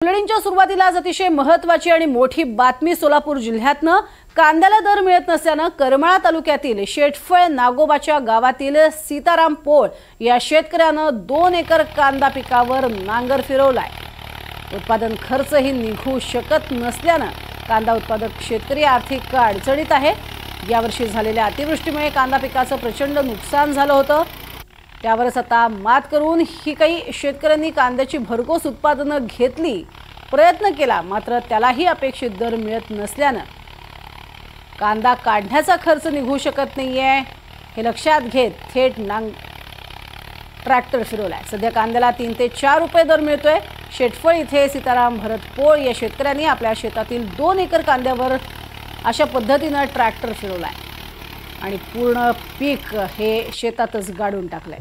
बुलेटिनच्या सुरुवातीलाच अतिशय महत्त्वाची आणि मोठी बातमी सोलापूर जिल्ह्यातनं कांद्याला दर मिळत नसल्यानं करमाळा तालुक्यातील शेटफळ नागोबाच्या गावातील सीताराम पोळ या शेतकऱ्यानं 2 एकर कांदा पिकावर नांगर फिरवलाय। उत्पादन खर्चही निघू शकत नसल्यानं कांदा उत्पादक शेतकरी आर्थिक अडचणीत आहे। यावर्षी झालेल्या अतिवृष्टीमुळे कांदा पिकाचं प्रचंड नुकसान झालं होतं। त्यावरच आता मात करून ही काही शेतकऱ्यांनी कांद्याची भरघोस उत्पादनं घेतली, प्रयत्न केला, मात्र त्यालाही अपेक्षित दर मिळत नसल्यानं कांदा काढण्याचा खर्च निघू शकत नाहीये। हे लक्षात घेत थेट ट्रॅक्टर फिरवलाय। सध्या कांद्याला 3 ते 4 रुपये दर मिळतोय। शेटफळ इथे सीताराम भरत पोळ या शेतकऱ्यांनी आपल्या शेतातील 2 एकर कांद्यावर अशा पद्धतीने ट्रॅक्टर फिरवलाय आणि पूर्ण पीक हे शेतातच गाडून टाकलंय।